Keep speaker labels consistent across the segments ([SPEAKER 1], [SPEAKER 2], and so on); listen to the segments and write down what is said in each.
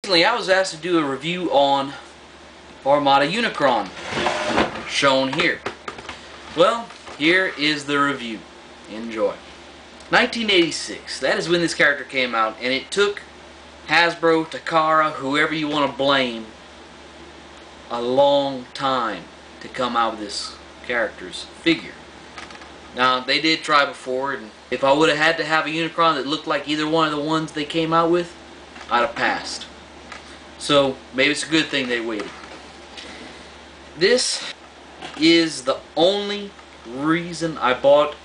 [SPEAKER 1] Recently I was asked to do a review on Armada Unicron, shown here. Well, here is the review. Enjoy. 1986, that is when this character came out, and it took Hasbro, Takara, whoever you want to blame, a long time to come out with this character's figure. Now, they did try before, and if I would have had to have a Unicron that looked like either one of the ones they came out with, I'd have passed. So, maybe it's a good thing they waited. This is the only reason I bought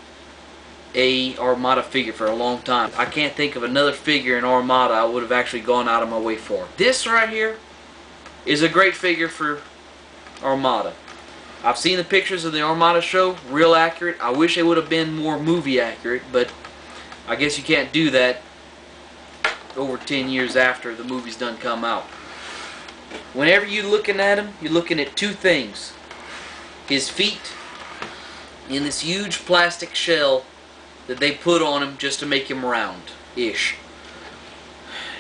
[SPEAKER 1] a Armada figure for a long time. I can't think of another figure in Armada I would have actually gone out of my way for. This right here is a great figure for Armada. I've seen the pictures of the Armada show, real accurate. I wish they would have been more movie accurate, but I guess you can't do that over 10 years after the movie's done come out. Whenever you're looking at him, you're looking at two things. His feet in this huge plastic shell that they put on him just to make him round-ish.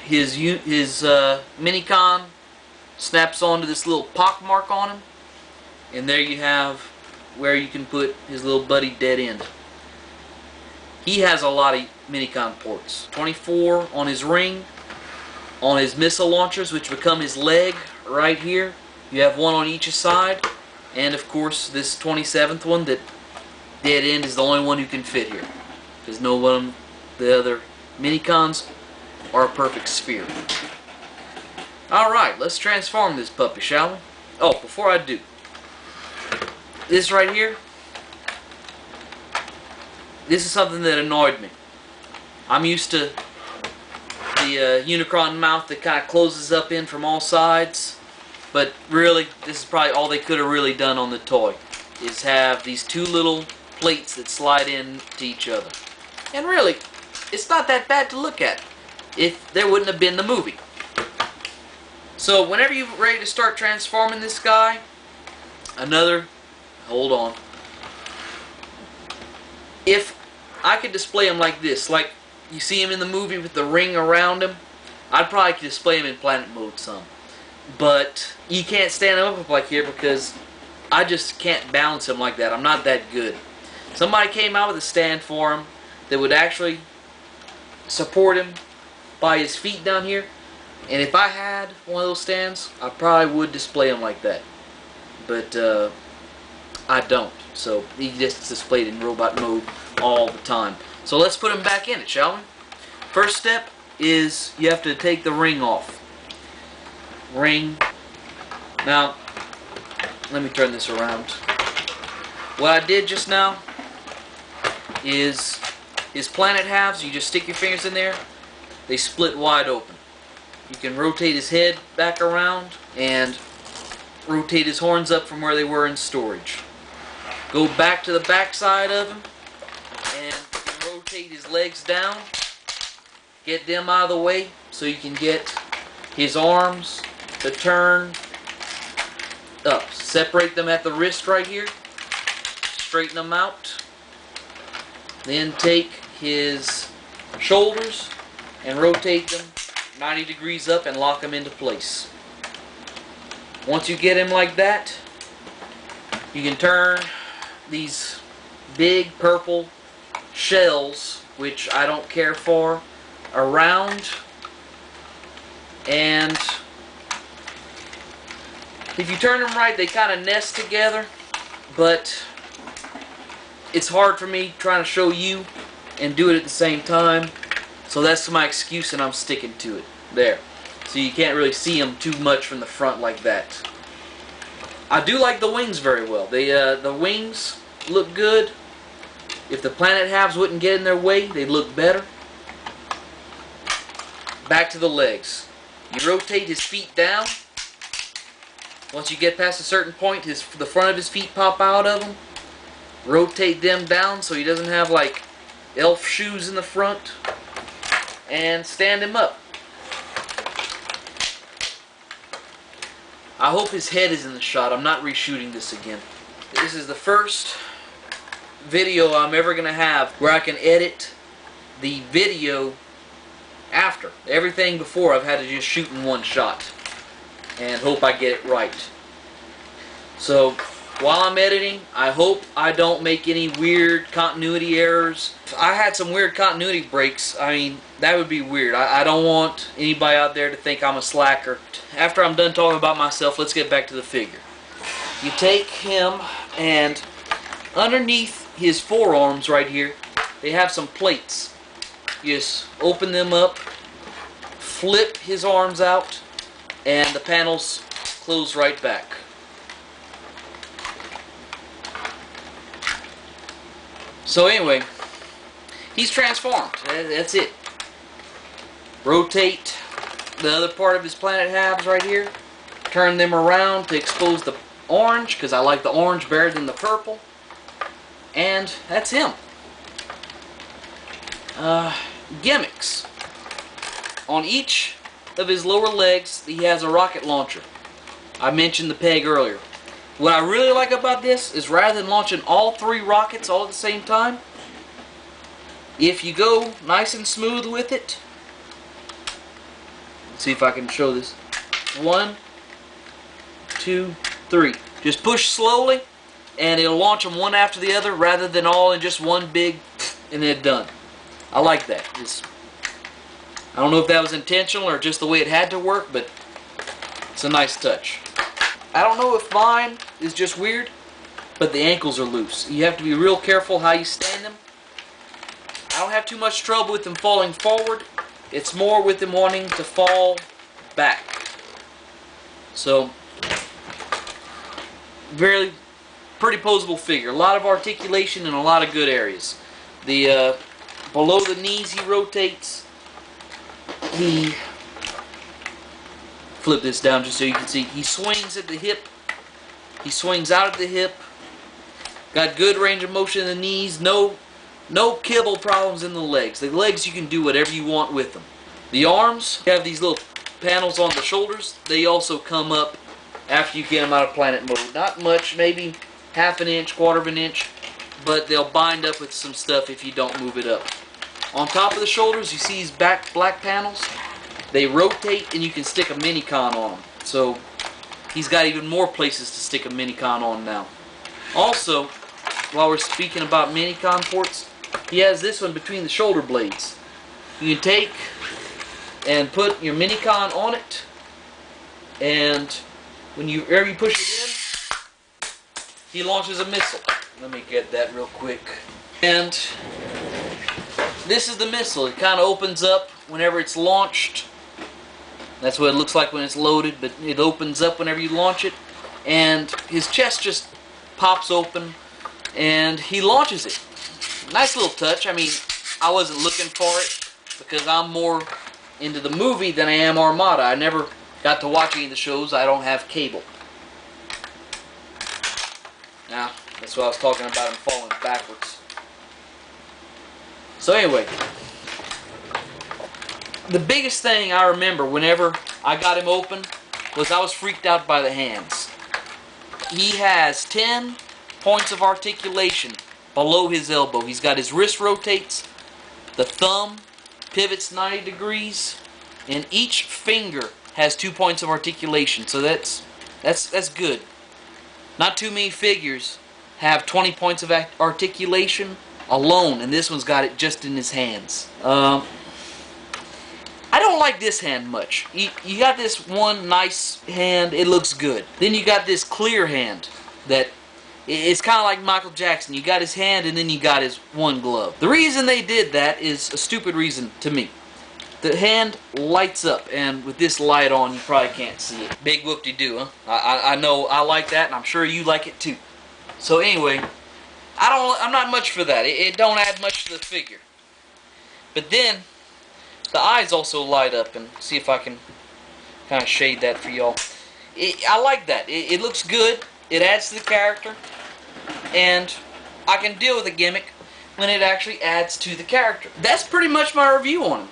[SPEAKER 1] His Minicon snaps onto this little pock mark on him, and there you have where you can put his little buddy dead end. He has a lot of Minicon ports. 24 on his ring, on his missile launchers, which become his leg right here. You have one on each side, and of course this 27th one that dead end is the only one who can fit here, because no one of the other Minicons are a perfect sphere. Alright, let's transform this puppy, shall we? Oh, before I do, this right here, this is something that annoyed me. I'm used to the Unicron mouth that kind of closes up in from all sides, but really, this is probably all they could have really done on the toy, is have these two little plates that slide in to each other. And really, it's not that bad to look at if there wouldn't have been the movie. So whenever you're ready to start transforming this guy, hold on. If I could display him like this, like you see him in the movie with the ring around him, I'd probably display him in planet mode some. But you can't stand him up like here because I just can't balance him like that. I'm not that good. Somebody came out with a stand for him that would actually support him by his feet down here, and if I had one of those stands, I probably would display him like that. But I don't, so he just displayed in robot mode all the time. So let's put him back in it, shall we? First step is you have to take the ring off. Ring. Now, let me turn this around. What I did just now is his planet halves, you just stick your fingers in there, they split wide open. You can rotate his head back around and rotate his horns up from where they were in storage. Go back to the back side of him and you can rotate his legs down, get them out of the way so you can get his arms to turn up. Separate them at the wrist right here, straighten them out, then take his shoulders and rotate them 90 degrees up and lock them into place. Once you get him like that, you can turn these big purple shells, which I don't care for, around, and if you turn them right, they kind of nest together, but it's hard for me trying to show you and do it at the same time, so that's my excuse and I'm sticking to it. There. So you can't really see them too much from the front like that. I do like the wings very well. The wings look good. If the planet halves wouldn't get in their way, they'd look better. Back to the legs. You rotate his feet down. Once you get past a certain point, the front of his feet pop out of him. Rotate them down so he doesn't have like elf shoes in the front. And stand him up. I hope his head is in the shot. I'm not reshooting this again. This is the first video I'm ever going to have where I can edit the video after Chapter. Everything before I've had to just shoot in one shot and hope I get it right. So while I'm editing, I hope I don't make any weird continuity errors. If I had some weird continuity breaks, I mean, that would be weird. I don't want anybody out there to think I'm a slacker. After I'm done talking about myself, let's get back to the figure. You take him, and underneath his forearms right here, they have some plates. You just open them up, flip his arms out, and the panels close right back. So anyway, he's transformed. That's it. Rotate the other part of his planet halves right here. Turn them around to expose the orange, because I like the orange better than the purple. And that's him. Gimmicks. On each of his lower legs, he has a rocket launcher. I mentioned the peg earlier. What I really like about this is rather than launching all 3 rockets all at the same time, if you go nice and smooth with it, let's see if I can show this. 1, 2, 3. Just push slowly and it'll launch them one after the other rather than all in just one big and then done. I like that. I don't know if that was intentional or just the way it had to work, but it's a nice touch. I don't know if mine is just weird, but the ankles are loose. You have to be real careful how you stand them. I don't have too much trouble with them falling forward. It's more with them wanting to fall back. So, very pretty posable figure. A lot of articulation in a lot of good areas. The below the knees he rotates. He flip this down just so you can see. He swings at the hip. He swings out at the hip. Got good range of motion in the knees. No kibble problems in the legs. The legs you can do whatever you want with them. The arms, you have these little panels on the shoulders. They also come up after you get them out of planet mode. Not much, maybe half an inch, quarter of an inch, but they'll bind up with some stuff if you don't move it up. On top of the shoulders, you see these back black panels. They rotate and you can stick a Minicon on them. So he's got even more places to stick a Minicon on now. Also, while we're speaking about Minicon ports, he has this one between the shoulder blades. You can take and put your Minicon on it, and whenever you push it in, he launches a missile. Let me get that real quick. And this is the missile. It kind of opens up whenever it's launched. That's what it looks like when it's loaded, but it opens up whenever you launch it, and his chest just pops open and he launches it. Nice little touch. I mean, I wasn't looking for it because I'm more into the movie than I am Armada. I never got to watch any of the shows. I don't have cable. Now, that's what I was talking about, him falling backwards. So anyway, the biggest thing I remember whenever I got him open was I was freaked out by the hands. He has 10 points of articulation below his elbow. He's got his wrist rotates, the thumb pivots 90 degrees, and each finger has 2 points of articulation. So that's good. Not too many figures have 20 points of articulation alone, and this one's got it just in his hands. I don't like this hand much. You got this one nice hand, it looks good. Then you got this clear hand that it's kind of like Michael Jackson. You got his hand and then you got his one glove. The reason they did that is a stupid reason to me. The hand lights up, and with this light on you probably can't see it. Big whoop-de-doo, huh? I know I like that, and I'm sure you like it too. So anyway, I'm not much for that. It don't add much to the figure. But then the eyes also light up, and see if I can kind of shade that for y'all. I like that. It looks good. It adds to the character, and I can deal with a gimmick when it actually adds to the character. That's pretty much my review on him.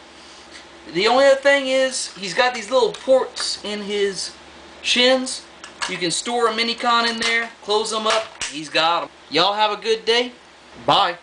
[SPEAKER 1] The only other thing is he's got these little ports in his shins. You can store a Minicon in there, close them up. He's got them. Y'all have a good day. Bye.